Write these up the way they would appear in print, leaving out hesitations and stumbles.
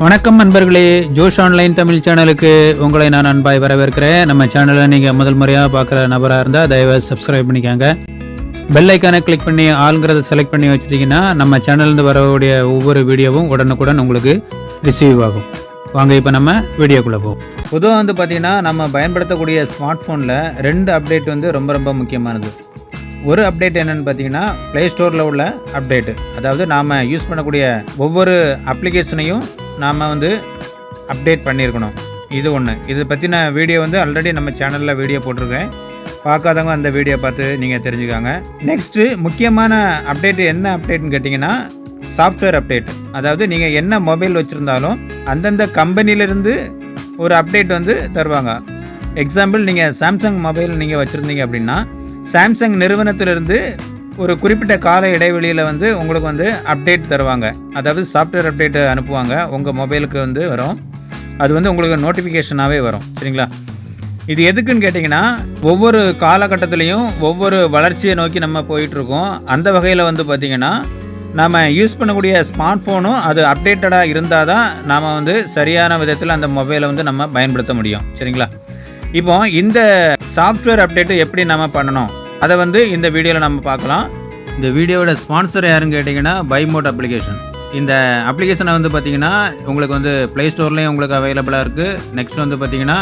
வணக்கம் நண்பர்களே, ஜோஷ் ஆன்லைன் தமிழ் சேனலுக்கு உங்களை நான் அன்பாய் வரவேற்கிறேன். நம்ம சேனலை நீங்கள் முதல் முறையாக பார்க்குற நபராக இருந்தால் தயவு சப்ஸ்கிரைப் பண்ணிக்கோங்க. பெல் ஐக்கானை கிளிக் பண்ணி ஆளுங்கிறத செலக்ட் பண்ணி வச்சுட்டிங்கன்னா நம்ம சேனல்லேருந்து வரக்கூடிய ஒவ்வொரு வீடியோவும் உடனுக்குடன் உங்களுக்கு ரிசீவ் ஆகும். வாங்க இப்போ நம்ம வீடியோக்குள்ளே போவோம். பொதுவாக பார்த்திங்கன்னா நம்ம பயன்படுத்தக்கூடிய ஸ்மார்ட் ஃபோனில் 2 அப்டேட் ரொம்ப முக்கியமானது. ஒரு அப்டேட் என்னென்னு பார்த்தீங்கன்னா ப்ளே ஸ்டோரில் உள்ள அப்டேட்டு, அதாவது நாம் யூஸ் பண்ணக்கூடிய ஒவ்வொரு அப்ளிகேஷனையும் நாம் அப்டேட் பண்ணியிருக்கணும். இது ஒன்று. இதை பற்றின வீடியோ ஆல்ரெடி நம்ம சேனலில் வீடியோ போட்டிருக்கேன். பார்க்காதவங்க அந்த வீடியோ பார்த்து நீங்கள் தெரிஞ்சுக்காங்க. நெக்ஸ்ட்டு முக்கியமான அப்டேட்டு என்ன அப்டேட்னு கேட்டிங்கன்னா சாஃப்ட்வேர் அப்டேட். அதாவது நீங்கள் என்ன மொபைல் வச்சுருந்தாலும் அந்தந்த கம்பெனியிலேருந்து ஒரு அப்டேட் தருவாங்க. எக்ஸாம்பிள், நீங்கள் சாம்சங் மொபைல் நீங்கள் வச்சுருந்தீங்க அப்படின்னா சாம்சங் நிறுவனத்திலிருந்து ஒரு குறிப்பிட்ட கால இடைவெளியில் உங்களுக்கு அப்டேட் தருவாங்க. அதாவது சாஃப்ட்வேர் அப்டேட் அனுப்புவாங்க. உங்கள் மொபைலுக்கு வரும். அது உங்களுக்கு நோட்டிஃபிகேஷனாகவே வரும். சரிங்களா? இது எதுக்குன்னு கேட்டிங்கன்னா ஒவ்வொரு காலகட்டத்திலையும் ஒவ்வொரு வளர்ச்சியை நோக்கி நம்ம போயிட்டுருக்கோம். அந்த வகையில் பார்த்திங்கன்னா நம்ம யூஸ் பண்ணக்கூடிய ஸ்மார்ட் ஃபோனும் அது அப்டேட்டடாக இருந்தால் தான் நாம் சரியான விதத்தில் அந்த மொபைலை நம்ம பயன்படுத்த முடியும். சரிங்களா? இப்போ இந்த சாஃப்ட்வேர் அப்டேட்டு எப்படி நம்ம பண்ணணும் அதை இந்த வீடியோவில் நம்ம பார்க்கலாம். இந்த வீடியோவோட ஸ்பான்சர் யாருன்னு கேட்டிங்கன்னா பைமோட் அப்ளிகேஷன். இந்த அப்ளிகேஷனை பார்த்திங்கன்னா உங்களுக்கு ப்ளே ஸ்டோர்லேயும் உங்களுக்கு அவைலபிளாக இருக்குது. நெக்ஸ்ட் பார்த்திங்கன்னா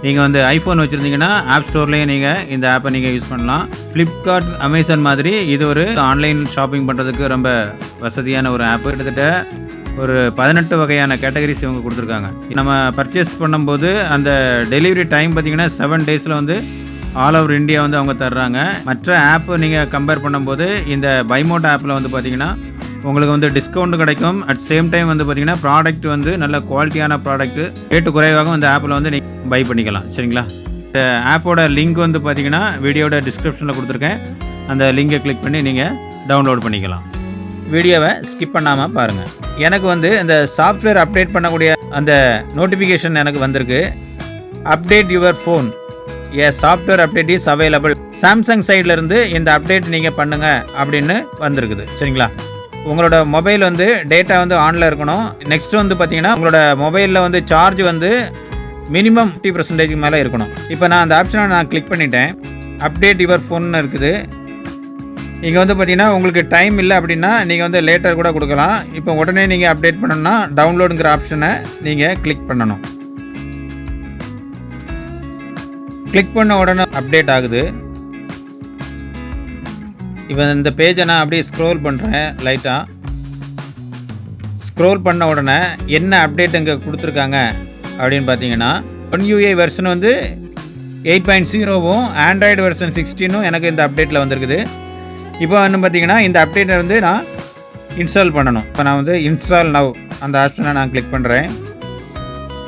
நீங்கள் ஐஃபோன் வச்சுருந்தீங்கன்னா ஆப் ஸ்டோர்லேயும் நீங்கள் இந்த ஆப்பை நீங்கள் யூஸ் பண்ணலாம். ஃப்ளிப்கார்ட், அமேசான் மாதிரி இது ஒரு ஆன்லைன் ஷாப்பிங் பண்ணுறதுக்கு ரொம்ப வசதியான ஒரு ஆப்பு. கிட்டத்தட்ட ஒரு 18 வகையான கேட்டகரிஸ் இவங்க கொடுத்துருக்காங்க. நம்ம பர்ச்சேஸ் பண்ணும்போது அந்த டெலிவரி டைம் பார்த்திங்கன்னா 7 டேஸில் ஆல் ஓவர் இந்தியா அவங்க தர்றாங்க. மற்ற ஆப்பு நீங்கள் கம்பேர் பண்ணும்போது இந்த பைமோட் ஆப்பில் பார்த்திங்கன்னா உங்களுக்கு டிஸ்கவுண்ட் கிடைக்கும். அட் சேம் டைம் பார்த்திங்கன்னா ப்ராடக்ட் நல்ல குவாலிட்டியான ப்ராடக்ட் ரேட்டு குறைவாகவும் இந்த ஆப்பில் நீங்கள் பை பண்ணிக்கலாம். சரிங்களா? இந்த ஆப்போட லிங்க் பார்த்திங்கன்னா வீடியோட டிஸ்கிரிப்ஷனில் கொடுத்துருக்கேன். அந்த லிங்கை கிளிக் பண்ணி நீங்கள் டவுன்லோட் பண்ணிக்கலாம். வீடியோவை ஸ்கிப் பண்ணாமல் பாருங்கள். எனக்கு இந்த சாஃப்ட்வேர் அப்டேட் பண்ணக்கூடிய அந்த நோட்டிஃபிகேஷன் எனக்கு வந்திருக்கு. Update your phone, A software update is available. Samsung சைட்லேருந்து இந்த அப்டேட் நீங்கள் பண்ணுங்கள் அப்படின்னு வந்திருக்குது. சரிங்களா? உங்களோட மொபைல் டேட்டா ஆனில் இருக்கணும். நெக்ஸ்ட் பார்த்தீங்கன்னா உங்களோட மொபைலில் சார்ஜ் மினிமம் 50% மேலே இருக்கணும். இப்போ நான் அந்த ஆப்ஷனை நான் கிளிக் பண்ணிட்டேன். அப்டேட் யுவர் ஃபோன்னு இருக்குது. இங்கே பார்த்தீங்கன்னா உங்களுக்கு டைம் இல்லை அப்படின்னா நீங்கள் லேட்டர் கூட கொடுக்கலாம். இப்போ உடனே நீங்கள் அப்டேட் பண்ணணும்னா டவுன்லோடுங்கிற ஆப்ஷனை நீங்கள் கிளிக் பண்ணணும். கிளிக் பண்ண உடனே அப்டேட் ஆகுது. இப்போ இந்த பேஜை நான் அப்படியே ஸ்க்ரோல் பண்ணுறேன். லைட்டாக ஸ்க்ரோல் பண்ண உடனே என்ன அப்டேட் இங்கே கொடுத்துருக்காங்க அப்படின்னு பார்த்தீங்கன்னா One UI வெர்ஷன் 8.0வும் ஆண்ட்ராய்டு வெர்ஷன் 16ம் எனக்கு இந்த அப்டேட்டில் வந்திருக்குது. இப்போ பார்த்தீங்கன்னா இந்த அப்டேட்டை நான் இன்ஸ்டால் பண்ணணும். இப்போ நான் இன்ஸ்டால் நவ் அந்த ஆப்ஷனை நான் கிளிக் பண்ணுறேன்.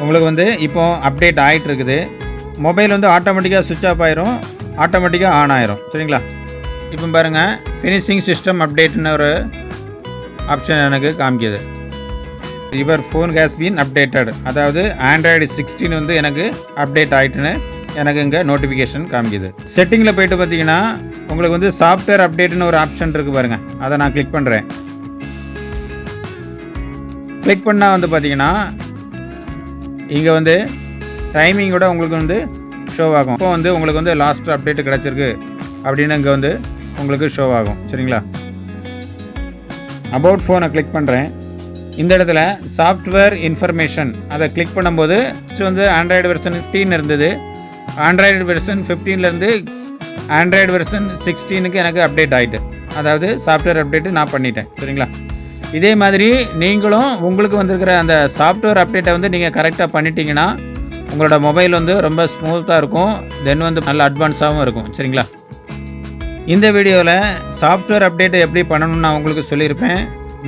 உங்களுக்கு இப்போ அப்டேட் ஆகிட்டு இருக்குது. மொபைல் ஆட்டோமேட்டிக்காக சுவிட்ச் ஆஃப் ஆயிரும், ஆட்டோமேட்டிக்காக ஆன் ஆயிரும். சரிங்களா? இப்போ பாருங்கள், ஃபினிஷிங் சிஸ்டம் அப்டேட்னு ஒரு ஆப்ஷன் எனக்கு காமிக்குது. Your phone has been updated. அதாவது ஆண்ட்ராய்டு 16 எனக்கு அப்டேட் ஆகிட்டுன்னு எனக்கு இங்கே நோட்டிஃபிகேஷன் காமிக்குது. செட்டிங்கில் போய்ட்டு பார்த்தீங்கன்னா உங்களுக்கு சாஃப்ட்வேர் அப்டேட்னு ஒரு ஆப்ஷன் இருக்குது பாருங்கள். அதை நான் கிளிக் பண்ணுறேன். கிளிக் பண்ணால் பார்த்தீங்கன்னா இங்கே டைமிங்கோட உங்களுக்கு ஷோ ஆகும். இப்போ உங்களுக்கு லாஸ்ட் அப்டேட் கிடச்சிருக்கு அப்படின்னு இங்கே உங்களுக்கு ஷோ ஆகும். சரிங்களா? அபவுட் ஃபோனை கிளிக் பண்ணுறேன். இந்த இடத்துல சாஃப்ட்வேர் இன்ஃபர்மேஷன் அதை கிளிக் பண்ணும்போது ஃபஸ்ட்டு ஆண்ட்ராய்டு வெர்ஷன் 15 இருந்தது. ஆண்ட்ராய்டு வெர்ஷன் 15லேருந்து ஆண்ட்ராய்டு வெர்ஷன் 16க்கு எனக்கு அப்டேட் ஆகிட்டு, அதாவது சாஃப்ட்வேர் அப்டேட்டு நான் பண்ணிட்டேன். சரிங்களா? இதே மாதிரி நீங்களும் உங்களுக்கு வந்திருக்கிற அந்த சாஃப்ட்வேர் அப்டேட்டை நீங்கள் கரெக்டாக பண்ணிட்டீங்கன்னா உங்களோட மொபைல் ரொம்ப ஸ்மூத்தாக இருக்கும். தென் நல்ல அட்வான்ஸாகவும் இருக்கும். சரிங்களா? இந்த வீடியோவில் சாஃப்ட்வேர் அப்டேட்டை எப்படி பண்ணணும்னு நான் உங்களுக்கு சொல்லியிருப்பேன்.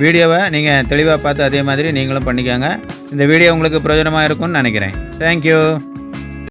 வீடியோவை நீங்கள் தெளிவாக பார்த்து அதே மாதிரி நீங்களும் பண்ணிக்கோங்க. இந்த வீடியோ உங்களுக்கு பிரயோஜனமாக இருக்கும்னு நினைக்கிறேன். தேங்க்யூ.